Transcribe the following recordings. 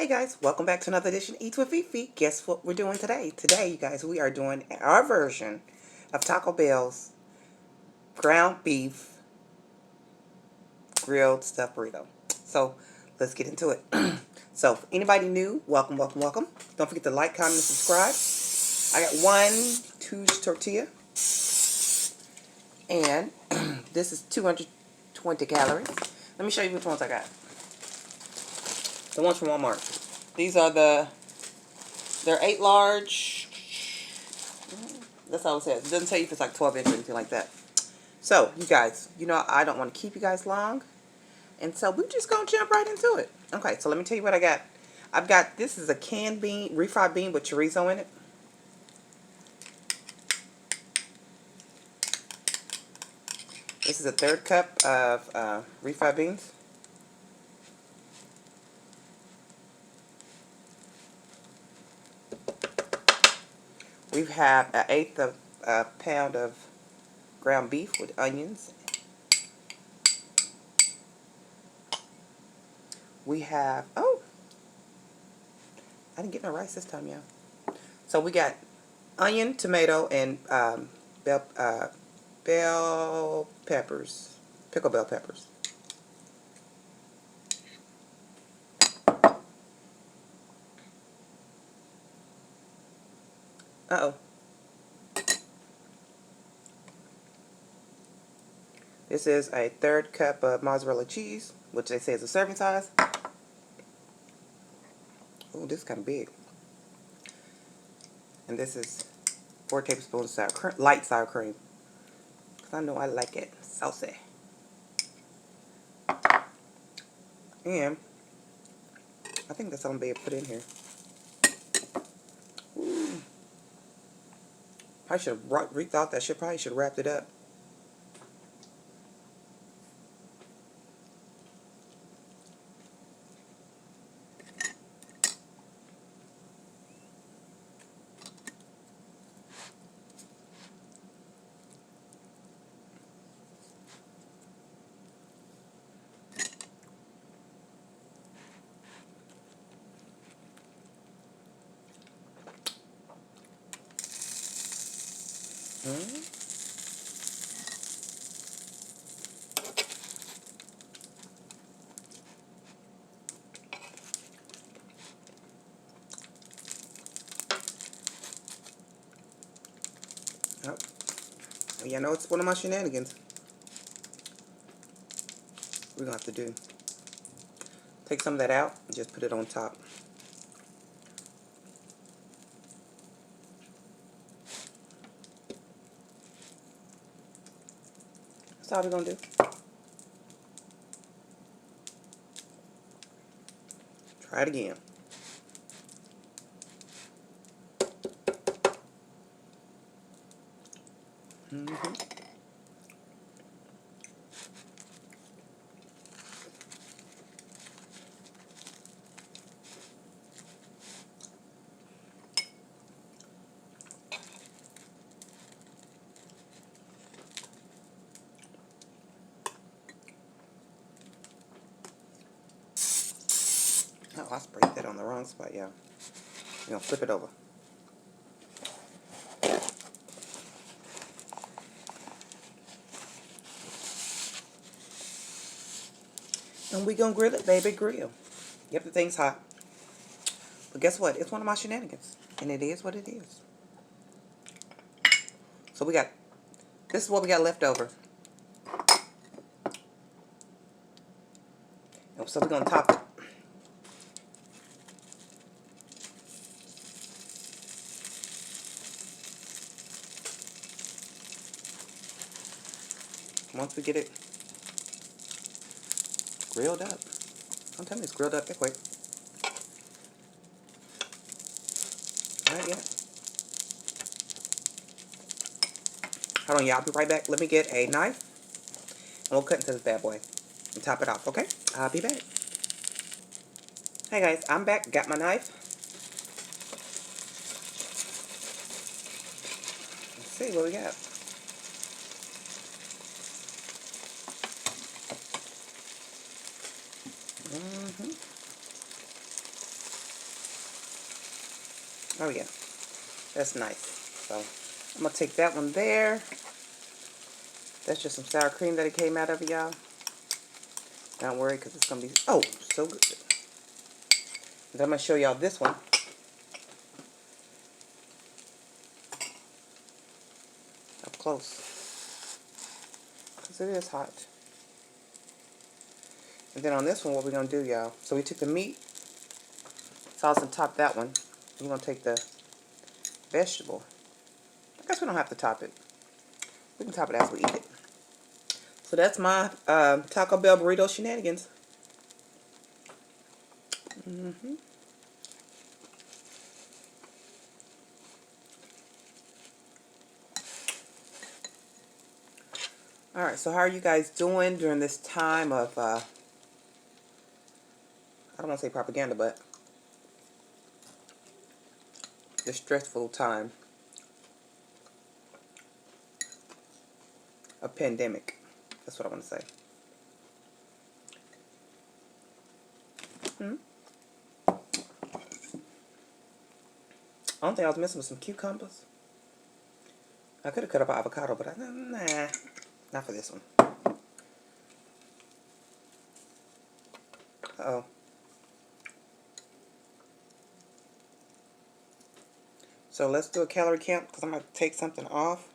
Hey guys, welcome back to another edition of Eats with Fifi. Guess what we're doing today? Today, you guys, we are doing our version of Taco Bell's ground beef grilled stuffed burrito. So let's get into it. So for anybody new, welcome, welcome, welcome. Don't forget to like, comment, and subscribe. I got 1 tortilla, and this is 220 calories. Let me show you which ones I got. The ones from Walmart. These are they're 8 large. That's all it says. It doesn't tell you if it's like 12 inch or anything like that. So, you guys, I don't want to keep you guys long. And so we're just going to jump right into it. Okay, so let me tell you what I got. This is a canned bean, refried bean with chorizo in it. This is a 1/3 cup of refried beans. We have 1/8 of a pound of ground beef with onions. We have, I didn't get no rice this time, y'all. So we got onion, tomato, and bell peppers, pickle bell peppers. Uh-oh. This is a 1/3 cup of mozzarella cheese, which they say is a serving size. Oh, this is kind of big. And this is 4 tablespoons of light sour cream. Because I know I like it saucy. And I think that's all I'm going to put in here. Ooh. Probably should have rethought that shit. Probably should have wrapped it up. Oh. You know, it's one of my shenanigans. We're going to have to do. Take some of that out and just put it on top. That's all we're going to do. Try it again. Oh, I sprayed that on the wrong spot, y'all. We're going to flip it over. And we're going to grill it, baby, grill. Yep, the thing's hot. But guess what? It's one of my shenanigans. And it is what it is. So this is what we got left over. And so we're going to top it. Once we get it grilled up. Don't tell me it's grilled up that quick. Alright, yeah. Hold on, y'all. I'll be right back. Let me get a knife. And we'll cut into this bad boy. And top it off, okay? I'll be back. Hey guys, I'm back. Got my knife. Let's see what we got. Oh yeah, that's nice. So I'm gonna take that one there. That's just some sour cream that it came out of, y'all. Don't worry, because it's gonna be so good. And I'm gonna show y'all this one up close, because it is hot. And then on this one, what we're gonna do, y'all? So we took the meat sauce and topped that one. We're gonna take the vegetable. I guess we don't have to top it. We can top it as we eat it. So that's my Taco Bell burrito shenanigans. Alright, so how are you guys doing during this time of, I don't want to say propaganda, but this stressful time of pandemic? That's what I want to say. I don't think I was missing with some cucumbers. I could have cut up an avocado, but nah, not for this one. Uh-oh. So let's do a calorie count, because I'm going to take something off.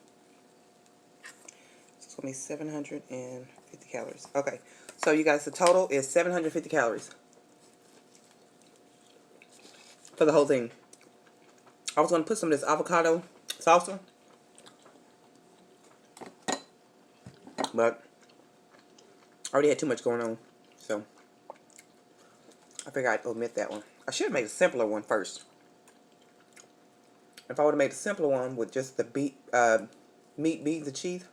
So it's going to be 750 calories. Okay, so you guys, the total is 750 calories for the whole thing. I was going to put some of this avocado salsa, but I already had too much going on, so I figured I'd omit that one. I should have made a simpler one first. If I would have made a simpler one with just the meat, beans, and cheese.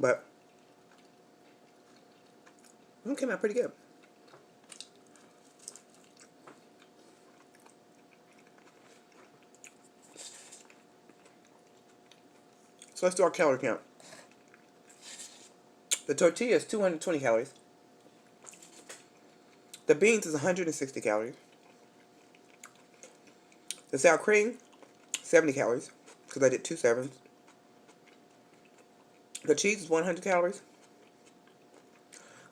But it came out pretty good. So let's do our calorie count. The tortilla is 220 calories. The beans is 160 calories. The sour cream, 70 calories, because I did 2 sevens. The cheese is 100 calories.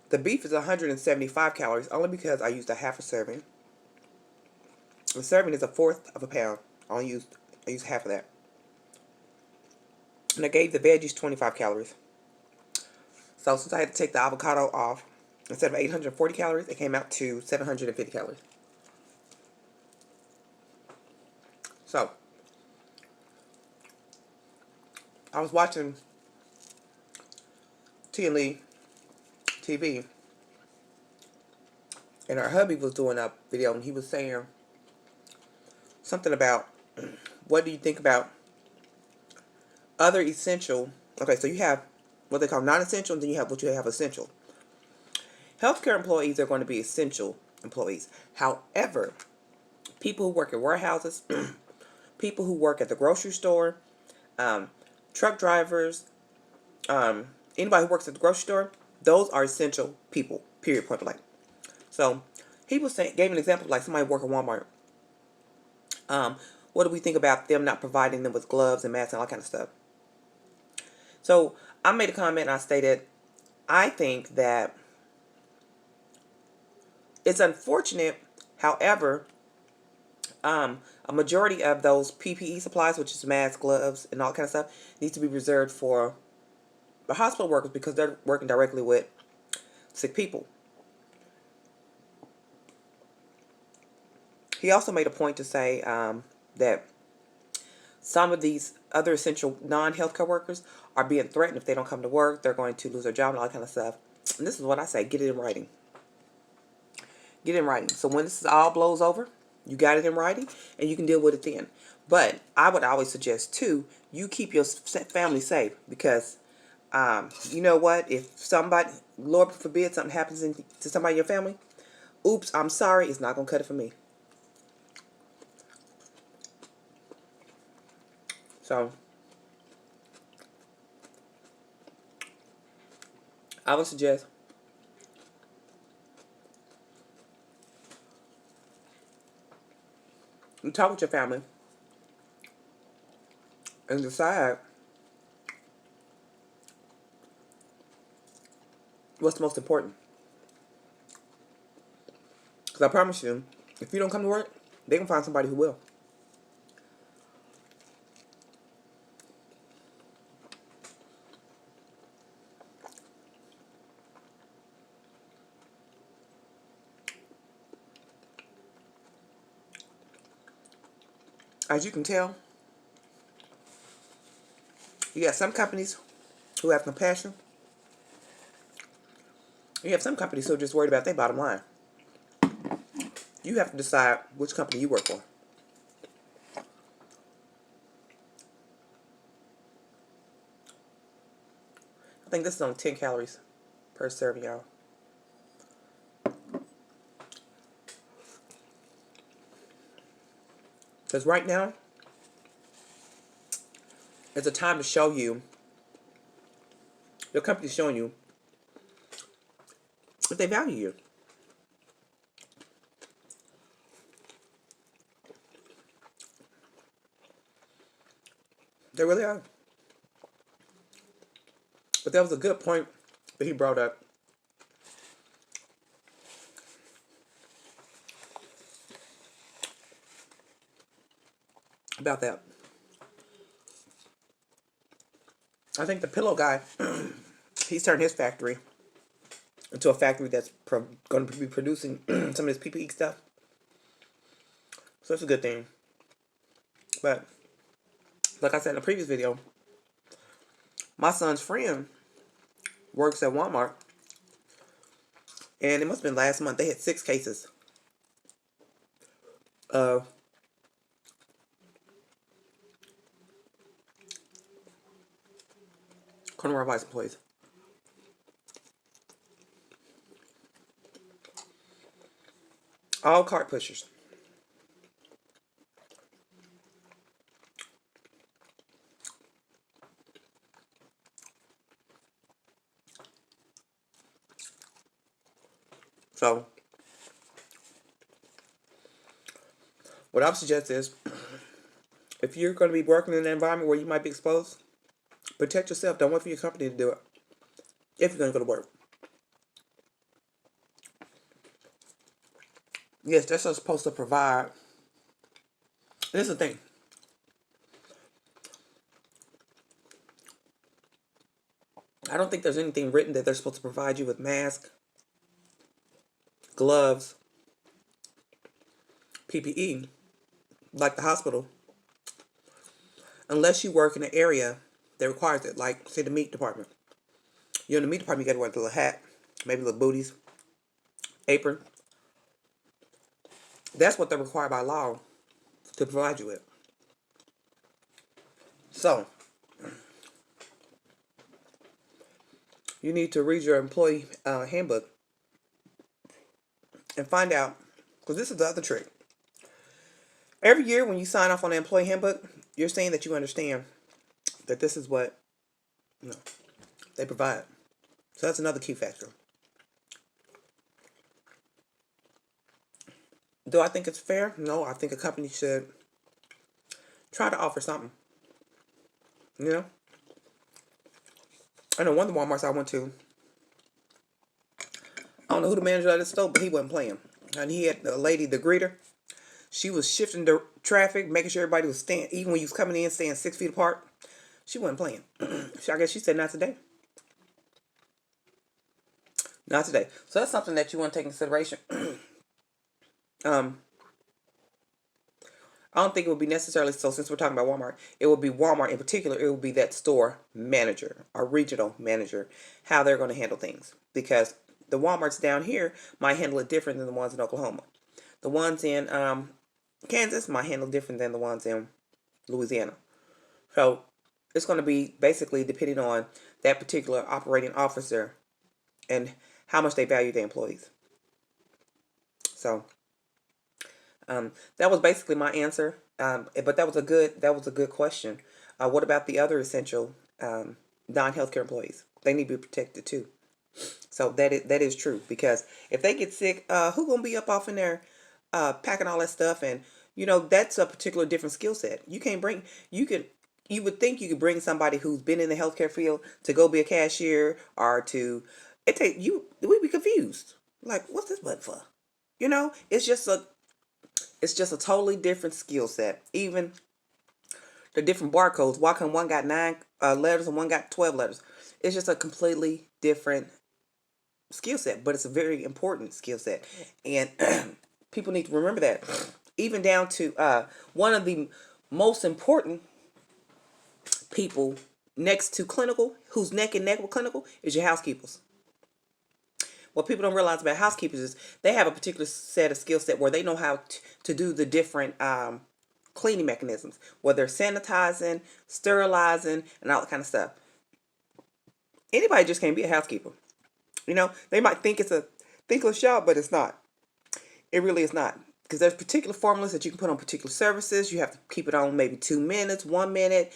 The beef is 175 calories, only because I used a half a serving. The serving is 1/4 of a pound. I used half of that. And I gave the veggies 25 calories. So since I had to take the avocado off, instead of 840 calories, it came out to 750 calories. So, I was watching T&Lee TV, and our hubby was doing a video, and he was saying something about, what do you think about other essential, okay, so you have what they call non-essential, and then you have what you have essential. Healthcare employees are going to be essential employees. However, people who work in warehouses, people who work at the grocery store, truck drivers, anybody who works at the grocery store, those are essential people, period, point blank. So he was saying, gave an example like somebody working at Walmart. What do we think about them not providing them with gloves and masks and all that kind of stuff? So I made a comment and I stated, I think that it's unfortunate, however, a majority of those PPE supplies, which is masks, gloves, and all that kind of stuff, needs to be reserved for the hospital workers because they're working directly with sick people. He also made a point to say that some of these other essential non-healthcare workers are being threatened if they don't come to work. They're going to lose their job and all that kind of stuff. And this is what I say, get it in writing. Get it in writing. So when this all blows over, you got it in writing, and you can deal with it then. But I would always suggest, too, you keep your family safe because, you know what? If somebody, Lord forbid, something happens to somebody in your family, oops, I'm sorry, it's not going to cut it for me. So, I would suggest you talk with your family and decide what's the most important. Because I promise you, if you don't come to work, they can find somebody who will. As you can tell, you got some companies who have compassion. You have some companies who are just worried about their bottom line. You have to decide which company you work for. I think this is only 10 calories per serving, y'all. Because right now, it's a time to show you, your company's showing you if they value you. They really are. But that was a good point that he brought up. About that. I think the pillow guy, he's turned his factory into a factory that's going to be producing some of this PPE stuff. So that's a good thing. But, like I said in the previous video, my son's friend works at Walmart. And it must have been last month. They had 6 cases of coronavirus employees. All cart pushers. So, what I would suggest is, if you're going to be working in an environment where you might be exposed, protect yourself. Don't wait for your company to do it. If you're going to go to work. Yes, they're supposed to provide. This is the thing. I don't think there's anything written that they're supposed to provide you with masks, gloves, PPE, like the hospital, unless you work in an area that requires it, like, say, the meat department. You're in the meat department, you got to wear a little hat, maybe little booties, apron. That's what they're required by law to provide you with. So, you need to read your employee handbook and find out, because this is the other trick. Every year when you sign off on the employee handbook, you're saying that you understand that this is what they provide. So that's another key factor. Do I think it's fair? No, I think a company should try to offer something. You know? I know one of the Walmarts I went to, I don't know who the manager of the store, but he wasn't playing. And he had the lady, the greeter. She was shifting the traffic, making sure everybody was staying, even when you was coming in, staying 6 feet apart. She wasn't playing. I guess she said, not today. Not today. So that's something that you want to take into consideration. I don't think it would be necessarily, so since we're talking about Walmart, it would be Walmart in particular, it would be that store manager or regional manager, how they're going to handle things. Because the Walmarts down here might handle it different than the ones in Oklahoma. The ones in Kansas might handle different than the ones in Louisiana. So it's going to be basically depending on that particular operating officer and how much they value their employees. So that was basically my answer. But that was a good question. What about the other essential non-healthcare employees? They need to be protected too. So that is true, because if they get sick, who gonna be up off in there packing all that stuff? And that's a particular different skill set. You can't bring you can you would think you could bring somebody who's been in the healthcare field to go be a cashier, or to it take you we'd be confused. Like, what's this button for? It's just a totally different skill set. Even the different barcodes. Why come one got 9 letters and one got 12 letters? It's just a completely different skill set, but it's a very important skill set, and people need to remember that. Even down to one of the most important people next to clinical, who's neck and neck with clinical, is your housekeepers. What people don't realize about housekeepers is they have a particular set of skill set where they know how to do the different cleaning mechanisms, whether sanitizing, sterilizing, and all that kind of stuff. Anybody just can't be a housekeeper. They might think it's a thankless job, but it's not. It really is not. Because there's particular formulas that you can put on particular services. You have to keep it on maybe 2 minutes, 1 minute,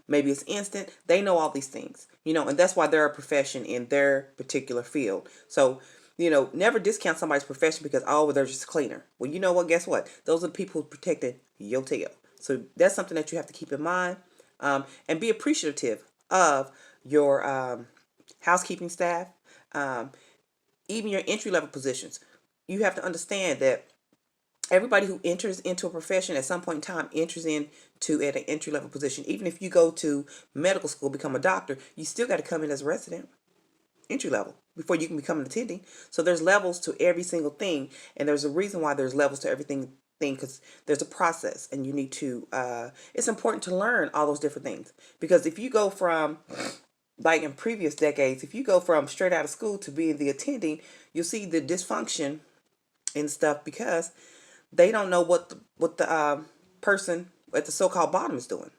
maybe it's instant. They know all these things, and that's why they're a profession in their particular field. So, never discount somebody's profession because, oh, well, they're just a cleaner. Well, you know what? Guess what? Those are the people who protected your tail. So that's something that you have to keep in mind, and be appreciative of your housekeeping staff, even your entry level positions. You have to understand that everybody who enters into a profession at some point in time enters into at an entry level position. Even if you go to medical school, become a doctor, you still got to come in as a resident, entry level, before you can become an attending. So there's levels to every single thing, and there's a reason why there's levels to everything because there's a process, and you need to it's important to learn all those different things, because if you go from, like in previous decades, if you go from straight out of school to being the attending, you'll see the dysfunction and stuff, because they don't know what the person at the so-called bottom is doing.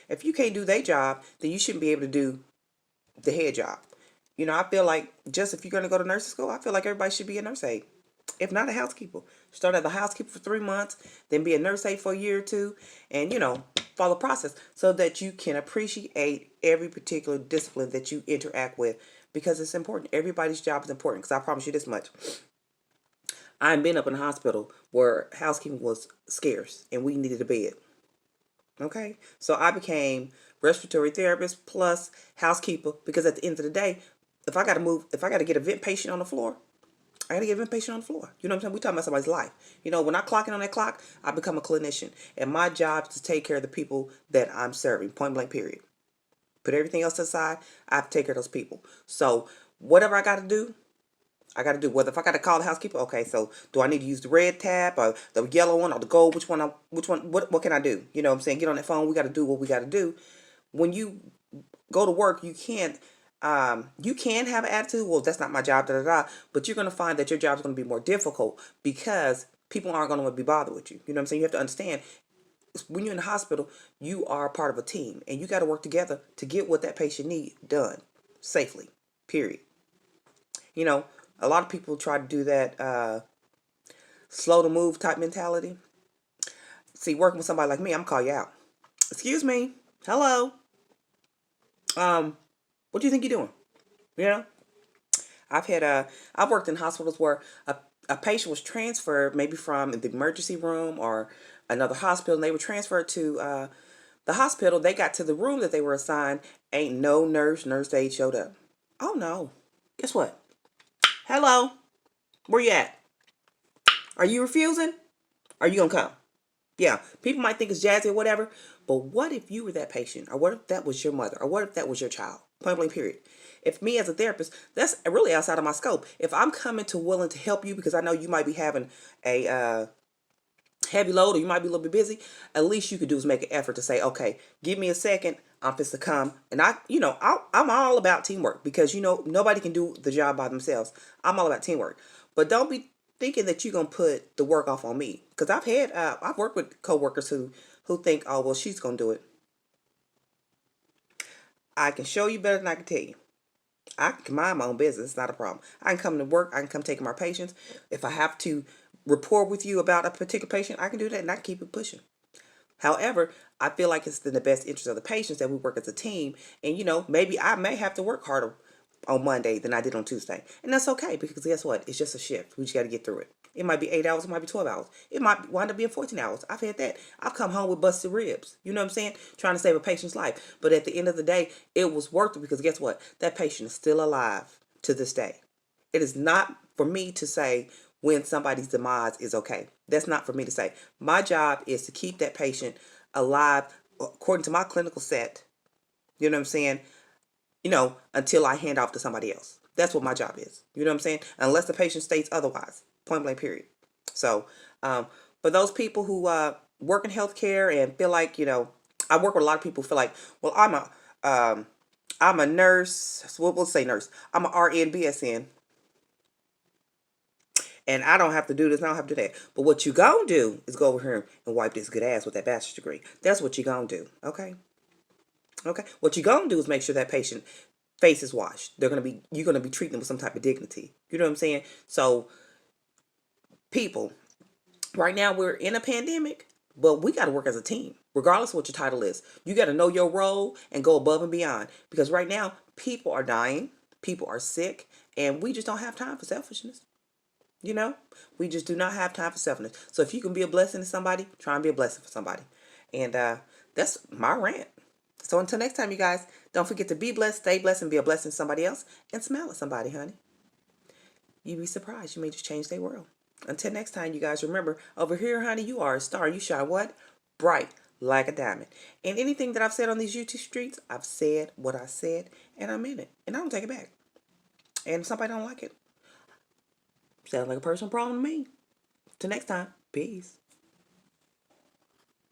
If you can't do their job, then you shouldn't be able to do the head job. I feel like, just if you're going to go to nursing school, I feel like everybody should be a nurse aide, if not a housekeeper. Start as a housekeeper for 3 months, then be a nurse aide for a year or two, and follow the process so that you can appreciate every particular discipline that you interact with, because it's important. Everybody's job is important, because I promise you this much. I've been up in a hospital where housekeeping was scarce and we needed a bed. Okay? So I became respiratory therapist plus housekeeper, because at the end of the day, if I got to get a vent patient on the floor, I got to get a vent patient on the floor. You know what I'm saying? We're talking about somebody's life. When I clock in on that clock, I become a clinician. And my job is to take care of the people that I'm serving, point blank, period. Put everything else aside, I have to take care of those people. So whatever I got to do, I got to do. Whether if I got to call the housekeeper, okay, so do I need to use the red tab or the yellow one or the gold? Which one? What can I do? You know what I'm saying? Get on that phone. We got to do what we got to do. When you go to work, you can't. You can have an attitude. Well, that's not my job. Da da da. But you're gonna find that your job is gonna be more difficult, because people aren't gonna be bothered with you. You know what I'm saying? You have to understand, when you're in the hospital, you are part of a team, and you got to work together to get what that patient needs done safely. Period. A lot of people try to do that slow to move type mentality. See, working with somebody like me, I'm gonna call you out. Excuse me. Hello. What do you think you're doing? You know, I've worked in hospitals where a patient was transferred, maybe from the emergency room or another hospital, and they were transferred to the hospital. They got to the room that they were assigned. Ain't no nurse aide showed up. Oh no. Guess what? Hello. Where you at? Are you refusing? Are you gonna come? Yeah, people might think it's jazzy or whatever, but what if you were that patient? Or what if that was your mother? Or what if that was your child? Point blank, period. If me as a therapist, that's really outside of my scope. If I'm coming to willing to help you because I know you might be having a heavy load or you might be a little bit busy, at least you could do is make an effort to say, okay, give me a second. I'm just to come. And I'm all about teamwork, because, nobody can do the job by themselves. I'm all about teamwork. But don't be thinking that you're going to put the work off on me. Because I've worked with coworkers who think, oh, well, she's going to do it. I can show you better than I can tell you. I can mind my own business. It's not a problem. I can come to work. I can come take my patients. If I have to report with you about a particular patient, I can do that, and I can keep it pushing. However, I feel like it's in the best interest of the patients that we work as a team. And, maybe I may have to work harder on Monday than I did on Tuesday. And that's okay, because guess what? It's just a shift. We just got to get through it. It might be 8 hours. It might be 12 hours. It might wind up being 14 hours. I've had that. I've come home with busted ribs. You know what I'm saying? Trying to save a patient's life. But at the end of the day, it was worth it, because guess what? That patient is still alive to this day. It is not for me to say when somebody's demise is okay. That's not for me to say. My job is to keep that patient alive according to my clinical set. You know what I'm saying? Until I hand off to somebody else. That's what my job is. You know what I'm saying? Unless the patient states otherwise. Point blank, period. So, for those people who work in healthcare and feel like, I work with a lot of people who feel like, well, I'm a nurse. So we'll say nurse. I'm an RN, BSN. And I don't have to do this, I don't have to do that. But what you gonna do is go over here and wipe this good ass with that bachelor's degree. That's what you gonna do, okay? Okay? What you gonna do is make sure that patient face is washed. You're gonna be treating them with some type of dignity. You know what I'm saying? So, people, right now we're in a pandemic, but we gotta work as a team. Regardless of what your title is. You gotta know your role and go above and beyond. Because right now, people are dying, people are sick, and we just don't have time for selfishness. We just do not have time for selfishness. So if you can be a blessing to somebody, try and be a blessing for somebody. And that's my rant. So until next time, you guys, don't forget to be blessed, stay blessed, and be a blessing to somebody else. And smile at somebody, honey. You'd be surprised. You may just change their world. Until next time, you guys, remember, over here, honey, you are a star. You shine what? Bright like a diamond. And anything that I've said on these YouTube streets, I've said what I said, and I meant it. And I don't take it back. And if somebody don't like it, sounds like a personal problem to me. Till next time, peace.